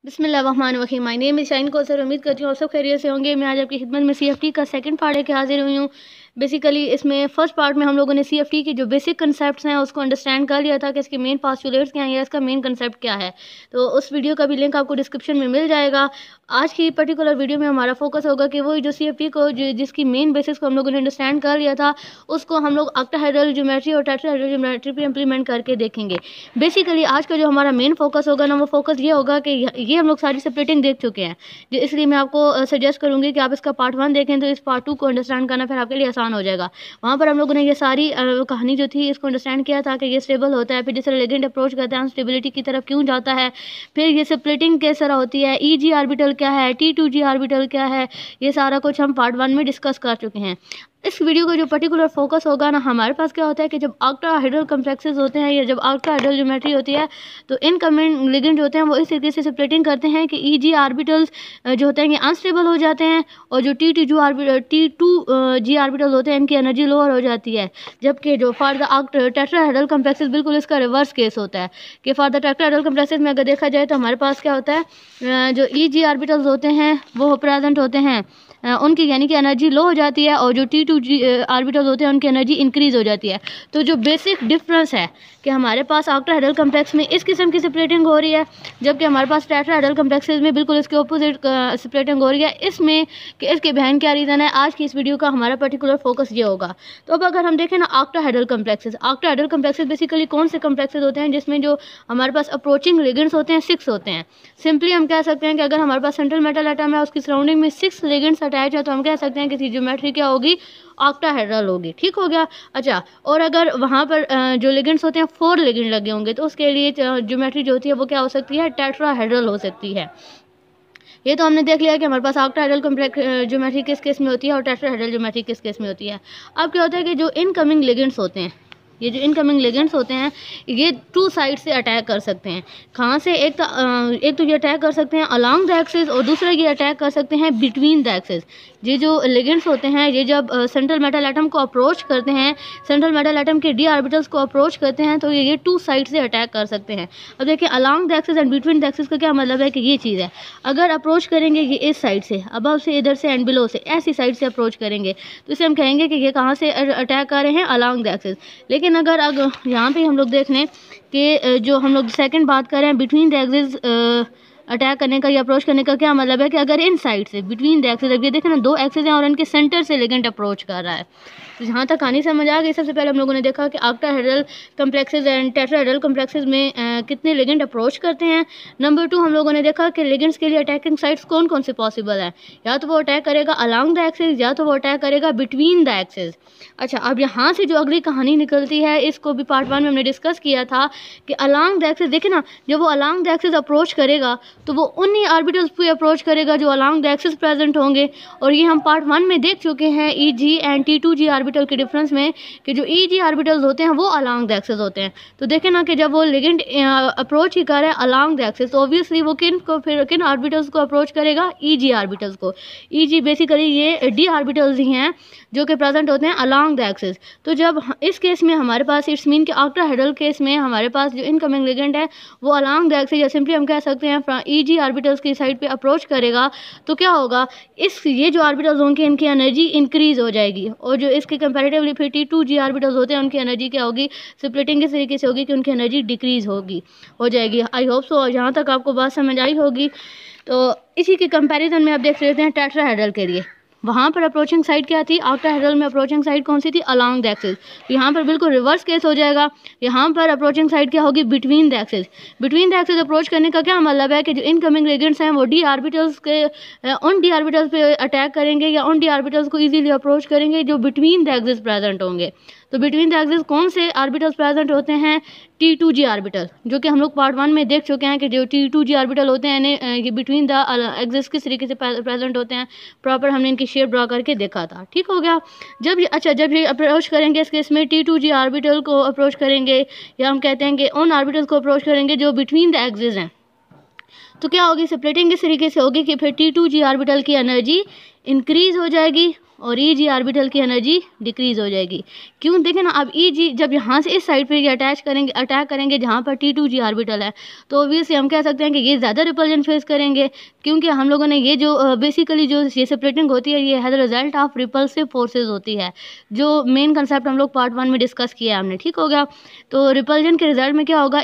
बिस्मिल्लाहिर्रहमानिर्रहीम। My name is shine Kausar. उम्मीद करती हूँ आप सब खैरियत से होंगे। मैं आज आपकी खिदमत में CFT का सेकंड पार्ट लेके हाजिर हुई हूँ। बेसिकली इसमें फर्स्ट पार्ट में हम लोगों ने CFT के जो बेसिक कंसेप्ट्स हैं उसको अंडरस्टैंड कर लिया था कि इसके मेन पोस्टुलेट्स क्या हैं या इसका मेन कंसेप्ट क्या है। तो उस वीडियो का भी लिंक आपको डिस्क्रिप्शन में मिल जाएगा। आज की पर्टिकुलर वीडियो में हमारा फोकस होगा कि वो जो CFT को जिसकी मेन बेसिस को हम लोगों ने अंडरस्टैंड कर लिया था उसको हम लोग ऑक्टाहेड्रल ज्योमेट्री और टेट्राहेड्रल ज्योमेट्री पे इम्प्लीमेंट करके देखेंगे। बेसिकली आज का जो हमारा मेन फोकस होगा ना, वो फोकस ये होगा कि ये हम लोग सारी सेपरेटिंग देख चुके हैं, जो इसलिए मैं आपको सजेस्ट करूंगी कि आप इसका पार्ट 1 देखें तो इस पार्ट 2 को अंडरस्टैंड करना फिर आपके लिए आसान हो जाएगा। वहाँ पर हम लोगों ने ये सारी कहानी जो थी इसको अंडरस्टैंड किया था कि ये स्टेबल होता है, फिर जिस तरह लिगेंड अप्रोच करता है अनस्टेबिलिटी की तरफ क्यों जाता है, फिर ये स्प्लिटिंग किस तरह होती है, EG ऑर्बिटल क्या है, T2G ऑर्बिटल क्या है, ये सारा कुछ हम पार्ट 1 में डिस्कस कर चुके हैं। इस वीडियो का जो पर्टिकुलर फोकस होगा ना, हमारे पास क्या होता है कि जब ऑक्टाहेड्रल कॉम्प्लेक्सेस होते हैं या जब ऑक्टाहेड्रल ज्योमेट्री होती है तो इनकमिंग लिगेंड होते हैं वो इस तरीके से सेपरेटिंग करते हैं कि EG ऑर्बिटल्स जो होते हैं ये अनस्टेबल हो जाते हैं और जो T2G ऑर्बिटल होते हैं इनकी एनर्जी लोअर हो जाती है। जबकि जो फॉर द टेट्राहेड्रल कॉम्प्लेक्सेस बिल्कुल इसका रिवर्स केस होता है कि फॉर द टेट्राहेड्रल कॉम्प्लेक्सेस में अगर देखा जाए तो हमारे पास क्या होता है, जो EG ऑर्बिटल्स होते हैं वो प्रेजेंट होते हैं, उनकी यानी कि एनर्जी लो हो जाती है और जो T2G ऑर्बिटल होते हैं उनकी एनर्जी इंक्रीज हो जाती है। तो जो बेसिक डिफरेंस है कि हमारे पास ऑक्टाहेड्रल कॉम्प्लेक्स में इस किस्म की सेपरेटिंग हो रही है, जबकि हमारे पास टेट्राहेड्रल कॉम्प्लेक्सेस में बिल्कुल इसके ऑपोजिट सेपरेटिंग हो रही है। इसमें कि इसके बहन क्या रीज़न है, आज की इस वीडियो का हमारा पर्टिकुलर फोकस ये होगा। तो अब अगर हम देखें ना ऑक्टाहेड्रल कॉम्प्लेक्सेस बेसिकली कौन से कॉम्प्लेक्सेस होते हैं जिसमें जो हमारे पास अप्रोचिंग लिगेंड्स होते हैं 6 होते हैं। सिंपली हम कह सकते हैं कि अगर हमारे पास सेंट्रल मेटल एटम है उसकी सराउंडिंग में 6 लिगेंड्स अटैच है तो हम कह सकते हैं कि इसकी ज्योमेट्री क्या होगी, ऑक्टाहेड्रल होगी। ठीक हो गया। अच्छा, और अगर वहाँ पर जो लिगेंड्स होते हैं 4 लिगेंड लगे होंगे तो उसके लिए ज्योमेट्री जो होती है वो क्या हो सकती है, टेट्राहेड्रल हो सकती है। ये तो हमने देख लिया कि हमारे पास ऑक्टाहेड्रल कॉम्प्लेक्स ज्योमेट्री किस केस में होती है और टेट्राहेड्रल ज्योमेट्री किस केस में होती है। अब क्या होता है कि जो इनकमिंग लिगेंड्स होते हैं, ये जो इनकमिंग लिगेंड्स होते हैं ये 2 साइड से अटैक कर सकते हैं। कहाँ से, एक तो ये अटैक कर सकते हैं अलॉन्ग द एक्सिस और दूसरा ये अटैक कर सकते हैं बिटवीन द एक्सिस। ये जो लिगेंड्स होते हैं ये जब सेंट्रल मेटल एटम को अप्रोच करते हैं, सेंट्रल मेटल एटम के डी ऑर्बिटल्स को अप्रोच करते हैं तो ये 2 साइड से अटैक कर सकते हैं। अब देखिए along the axis and between the axis का क्या मतलब है कि ये चीज़ है, अगर अप्रोच करेंगे ये इस साइड से, अबव से, इधर से एंड बिलो से, ऐसी साइड से अप्रोच करेंगे तो इसे हम कहेंगे कि ये कहाँ से अटैक कर रहे हैं, अलॉन्ग द एक्सिस। लेकिन अगर यहाँ पे हम लोग देख लें कि जो हम लोग सेकंड बात कर रहे हैं बिटवीन द एक्सिस अटैक करने का या अप्रोच करने का, क्या मतलब है कि अगर इन साइड से बिटवीन द एक्सिस, अब ये देखें ना 2 एक्सिस हैं और इनके सेंटर से लिगेंड अप्रोच कर रहा है। तो जहाँ तक कहानी समझ आ गई, सबसे पहले हम लोगों ने देखा कि octahedral complexes and tetrahedral complexes में कितने लिगेंड अप्रोच करते हैं। नंबर 2 हम लोगों ने देखा कि लिगेंड्स के लिए अटैकिंग साइड्स कौन कौन से पॉसिबल हैं, या तो वो अटैक करेगा अलॉन्ग द एक्सिस या तो वो अटैक करेगा बिटवीन द एक्सिस। अच्छा, अब यहाँ से जो अगली कहानी निकलती है इसको भी पार्ट 1 में हमने डिस्कस किया था कि अलॉन्ग द एक्सिस, देखिए ना, जब वो अलॉन्ग द एक्सिस अप्रोच करेगा तो वो उन्हीं ऑर्बिटल्स पे अप्रोच करेगा जो अलॉन्ग द एक्सिस प्रेजेंट होंगे। और ये हम पार्ट 1 में देख चुके हैं EG एंड T2G ऑर्बिटल के डिफरेंस में कि जो EG ऑर्बिटल्स होते हैं वो अलॉन्ग द एक्सिस होते हैं। तो देखें ना कि जब वो लिगेंड अप्रोच ही कर रहा है अलॉन्ग द एक्सिस तो ऑब्वियसली वो किन ऑर्बिटल्स को अप्रोच करेगा, EG ऑर्बिटल्स को। EG बेसिकली ये D ऑर्बिटल्स ही हैं जो कि प्रेजेंट होते हैं अलॉन्ग द एक्सिस। तो जब इस केस में हमारे पास, इट्स मीन के ऑक्टाहेड्रल केस में हमारे पास जो इनकमिंग लिगेंड है वो अलॉन्ग द एक्सिस या सिंपली हम कह सकते हैं EG ऑर्बिटल्स की साइड पे अप्रोच करेगा तो क्या होगा, ये जो ऑर्बिटल्स होंगे इनकी एनर्जी इंक्रीज हो जाएगी और जो इसके कंपैरेटिवली फिर T2G ऑर्बिटल्स होते हैं उनकी एनर्जी क्या होगी, स्प्लिटिंग इस तरीके से होगी कि उनकी एनर्जी डिक्रीज हो जाएगी। आई होप सो यहाँ तक आपको बात समझ आई होगी। तो इसी के कंपैरिजन में आप देख लेते हैं टेट्राहेड्रल के लिए। वहाँ पर अप्रोचिंग साइड क्या थी, ऑक्टाहेड्रल में अप्रोचिंग साइड कौन सी थी, अलॉन्ग द एक्सिस। यहाँ पर बिल्कुल रिवर्स केस हो जाएगा, यहाँ पर अप्रोचिंग साइड क्या होगी, between the axis. Between the axis approach करने का क्या मतलब है कि जो इनकमिंग लिगेंड्स हैं वो डी ऑर्बिटल्स पे अटैक करेंगे या उन डी ऑर्बिटल्स को इजीली अप्रोच करेंगे जो बिटवीन द एक्सिस प्रेजेंट होंगे। तो बिटवीन द एक्सिस कौन से ऑर्बिटल्स प्रेजेंट होते हैं, T2G ऑर्बिटल, जो कि हम लोग पार्ट 1 में देख चुके हैं कि जो T2G ऑर्बिटल होते हैं ये बिटवीन द एक्सिस किस तरीके से प्रेजेंट होते हैं, प्रॉपर हमने इनकी शेप ड्रा करके देखा था। ठीक हो गया। जब ये अप्रोच करेंगे इस केस में T2G ऑर्बिटल को अप्रोच करेंगे या हम कहते हैं कि उन ऑर्बिटल्स को अप्रोच करेंगे जो बिटवीन द एक्सिस हैं, तो क्या होगी, सेपरेटिंग इस तरीके से होगी कि फिर T2G ऑर्बिटल की एनर्जी इंक्रीज हो जाएगी और ई जी ऑर्बिटल की एनर्जी डिक्रीज हो जाएगी। क्यों? देखें ना, अब ई जी जब यहाँ से इस साइड पे ये अटैक करेंगे जहाँ पर T2G ऑर्बिटल है, तो ऑब्वियसली हम कह सकते हैं कि ये ज़्यादा रिपल्जन फेस करेंगे, क्योंकि हम लोगों ने ये जो बेसिकली जो ये सेपरेटिंग होती है, ये है the result of repulsive forces होती है, जो मेन कंसेप्ट हम लोग पार्ट 1 में डिस्कस किया है हमने। ठीक हो गया? तो रिपल्जन के रिजल्ट में क्या होगा,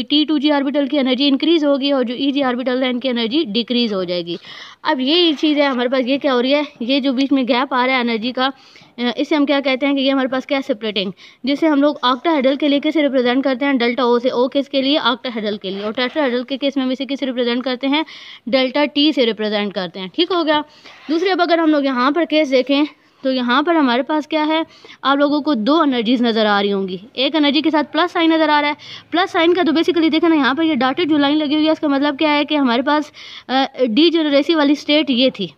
T2G ऑर्बिटल की एनर्जी इंक्रीज होगी और जो ई जी ऑर्बिटल है इनकी एनर्जी डिक्रीज हो जाएगी। अब ये चीज़ है हमारे पास, ये क्या हो रही है, ये जो बीच में गैप आ रहा है एनर्जी का, इसे हम क्या कहते हैं कि ये हमारे पास क्या है, सेपरेटिंग, जिसे हम लोग ऑक्टाहेड्रल के लिए कैसे रिप्रेजेंट करते हैं, डेल्टा ओ से। ओ किसके लिए? ऑक्टाहेड्रल के लिए। और टेट्राहेड्रल के केस में हम इसे किसे रिप्रेजेंट करते हैं, डेल्टा टी से रिप्रेजेंट करते हैं। ठीक हो गया? दूसरे अब अगर हम लोग यहाँ पर केस देखें तो यहाँ पर हमारे पास क्या है, आप लोगों को दो एनर्जीज नज़र आ रही होंगी। एक एनर्जी के साथ प्लस साइन नज़र आ रहा है। प्लस साइन का तो बेसिकली देखें ना, यहाँ पर ये डॉटेड जो लाइन लगी हुई है, इसका मतलब क्या है कि हमारे पास डीजेनरेसी वाली स्टेट ये थी।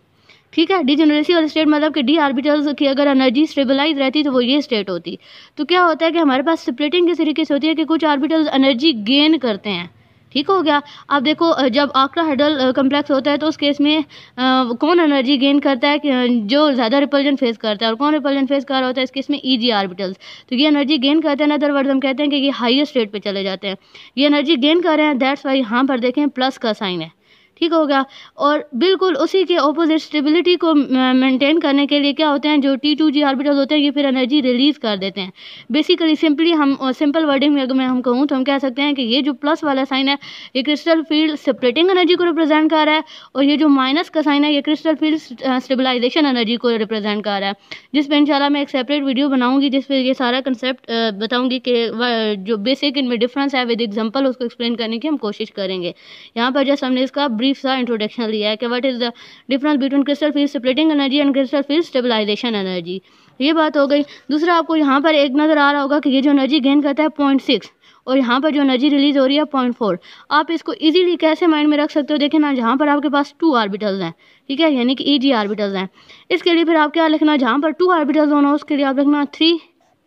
ठीक है? डीजेनरेसी वाली स्टेट मतलब कि डी ऑर्बिटल्स की अगर एनर्जी स्टेबलाइज रहती तो वो ये स्टेट होती। तो क्या होता है कि हमारे पास स्प्लिटिंग किस तरीके से होती है कि कुछ ऑर्बिटल्स एनर्जी गेन करते हैं। ठीक हो गया? आप देखो, जब ऑक्टाहेड्रल कम्प्लेक्स होता है तो उस केस में कौन एनर्जी गेन करता है कि जो ज़्यादा रिपल्जन फेस करता है, और कौन रिपल्जन फेस कर रहा होता है इस केस में, ई जी ऑर्बिटल्स। तो ये एनर्जी गेन करते हैं, अदर वर्ड हम कहते हैं कि ये हाईएस्ट स्टेट पे चले जाते हैं, ये एनर्जी गेन कर रहे हैं, दैट्स वाई यहाँ पर देखें प्लस का साइन है। ठीक हो गया? और बिल्कुल उसी के ऑपोजिट स्टेबिलिटी को मेंटेन करने के लिए क्या होते हैं, जो T2G ऑर्बिटल होते हैं ये फिर एनर्जी रिलीज कर देते हैं। बेसिकली सिंपली हम सिंपल वर्डिंग में अगर मैं हम कहूँ तो हम कह सकते हैं कि ये जो प्लस वाला साइन है ये क्रिस्टल फील्ड सेपरेटिंग एनर्जी को रिप्रेजेंट कर रहा है, और ये जो माइनस का साइन है ये क्रिस्टल फील्ड स्टेबलाइजेशन एनर्जी को रिप्रेजेंट कर रहा है, जिस पर इंशाल्लाह मैं एक सेपरेट वीडियो बनाऊंगी जिस पर ये सारा कंसेप्ट बताऊंगी कि जो बेसिक इनमें डिफरेंस है विद एग्जांपल उसको एक्सप्लेन करने की हम कोशिश करेंगे। यहाँ पर जस्ट हमने इसका सा इंट्रोडक्शन लिया है कि what is the difference between crystal field separating energy and crystal field stabilisation energy. ये बात हो गई। दूसरा आपको यहाँ पर एक नज़र आ रहा होगा कि ये जो एनर्जी गेन करता है 0.6 और यहाँ पर जो एनर्जी रिलीज हो रही है 0.4। आप इसको इजीली कैसे माइंड में रख सकते हो, देखिए ना, जहाँ पर आपके पास 2 ऑर्बिटल्स हैं, ठीक है, यानी कि ई जी ऑर्बिटल्स हैं, इसके लिए फिर आप क्या लिखना, जहाँ पर 2 ऑर्बिटल्स होना उसके लिए आप लिखना 3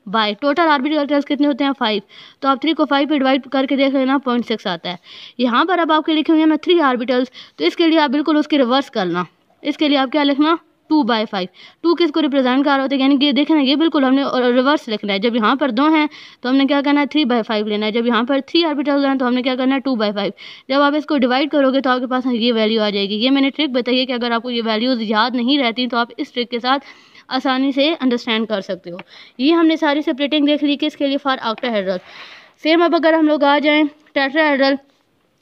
बाय टोटल ऑर्बिटल्स कितने होते हैं 5, तो आप 3 को 5 पे डिवाइड करके देख लेना 0.6 आता है। यहाँ पर अब आपके लिखे हुए हैं ना 3 ऑर्बिटल्स, तो इसके लिए आप बिल्कुल उसके रिवर्स करना, इसके लिए आप क्या लिखना 2/5। 2 किसको रिप्रेजेंट कर रहे होते हैं, यानी कि देखें ना ये बिल्कुल हमने रिवर्स लिखना है। जब यहाँ पर 2 हैं तो हमने क्या करना है 3/5 लेना है, जब यहाँ पर 3 ऑर्बिटल्स हैं तो हमने क्या करना है 2/5। जब आप इसको डिवाइड करोगे तो आपके पास ये वैल्यू आ जाएगी। ये मैंने ट्रिक बताई है कि अगर आपको ये वैल्यूज़ याद नहीं रहती तो आप इस ट्रिक के साथ आसानी से अंडरस्टैंड कर सकते हो। ये हमने सारी सेपरेटिंग देख ली कि इसके लिए फॉर ऑक्टाहेड्रल। सेम अब अगर हम लोग आ जाएं टेट्राहेड्रल,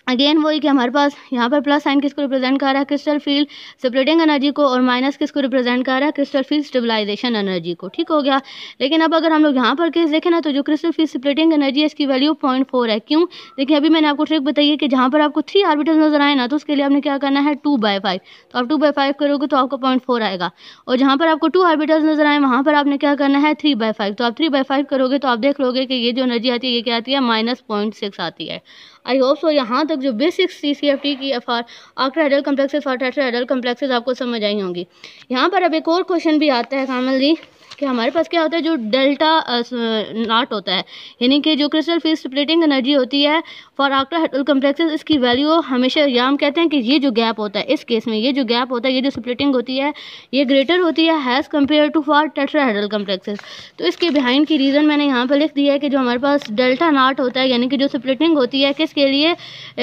अगेन वही कि हमारे पास यहाँ पर प्लस साइन किसको रिप्रेजेंट कर रहा है, क्रिस्टल फील्ड सेपरेटिंग एनर्जी को, और माइनस किसको रिप्रेजेंट कर रहा है, क्रिस्टल फील्ड स्टेबलाइजेशन एनर्जी को। ठीक हो गया? लेकिन अब अगर हम लोग यहाँ पर केस देखें ना, तो जो क्रिस्टल फील्ड सेपरेटिंग एनर्जी है इसकी वैल्यू 0.4 है। क्यों? देखिए अभी मैंने आपको ट्रिक बताई है कि जहाँ पर आपको 3 ऑर्बिटल नजर आए ना तो उसके लिए आपने क्या करना है 2/5, तो आप 2/5 करोगे तो आपको 0.4 आएगा, और जहाँ पर आपको 2 ऑर्बिटल्स नजर आए वहाँ पर आपने क्या करना है 3/5, तो आप 3/5 करोगे तो आप देख लोगे कि ये जो एनर्जी आती है ये क्या आती है -0.6 आती है। आई होप सो यहाँ तक जो बेसिक CCFT की for octahedral complexes for tetrahedral complexes आपको समझ आई होंगी। यहाँ पर अब एक और क्वेश्चन भी आता है कामल जी कि हमारे पास क्या होता है, जो डेल्टा नॉट होता है, यानी कि जो क्रिस्टल फील्ड स्प्लिटिंग एनर्जी होती है फॉर ऑक्टाहेड्रल कम्प्लेक्सेस, इसकी वैल्यू हमेशा, या हम कहते हैं कि ये जो गैप होता है, इस केस में ये जो गैप होता है, ये जो स्प्लिटिंग होती है ये ग्रेटर होती है has compare to four tetrahedral complexes. तो इसके बिहाइंड की रीज़न मैंने यहाँ पर लिख दिया है कि जो हमारे पास डेल्टा नॉट होता है, यानी कि जो स्प्लिटिंग होती है किसके लिए,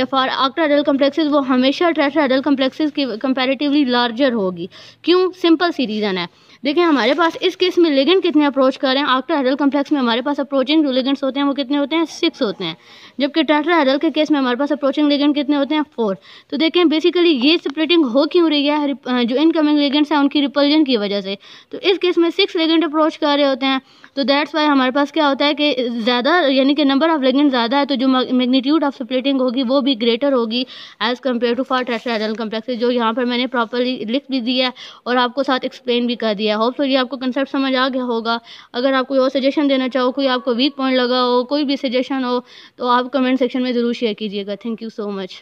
फॉर ऑक्टाहेड्रल कम्प्लेक्सेस, वो हमेशा टेट्राहेड्रल कम्प्लेक्सेस की कंपैरेटिवली लार्जर होगी। क्यों? सिंपल सी रीज़न है। देखिए हमारे पास इस केस में लिगेंड कितने अप्रोच कर रहे हैं, ऑक्टाहेड्रल कम्प्लेक्स में हमारे पास अप्रोचिंग जो लिगेंड्स होते हैं वो कितने होते हैं 6 होते हैं, जबकि टेट्राहेड्रल के केस में हमारे पास अप्रोचिंग लिगेंड कितने होते हैं 4। तो देखें बेसिकली ये स्प्लिटिंग हो क्यों रही है, जो इनकमिंग लिगेंड्स हैं उनकी रिपल्जन की वजह से। तो इस केस में 6 लिगेंड अप्रोच कर रहे होते हैं, तो दैट्स वाई हमारे पास क्या होता है कि ज़्यादा, यानी कि नंबर ऑफ लिगेंड ज़्यादा है, तो जो मैग्नीट्यूड ऑफ स्प्लिटिंग होगी वो भी ग्रेटर होगी as compare to four tetrahedral complexes, जो यहाँ पर मैंने प्रॉपरली लिख भी दिया है और आपको साथ एक्सप्लेन भी कर दिया है। होपफुली आपको कंसेप्ट समझ आ गया होगा। अगर आप कोई और सजेशन देना चाहो, कोई आपको वीक पॉइंट लगा हो, कोई भी सजेशन हो, तो आप कमेंट सेक्शन में ज़रूर शेयर कीजिएगा। Thank you so much.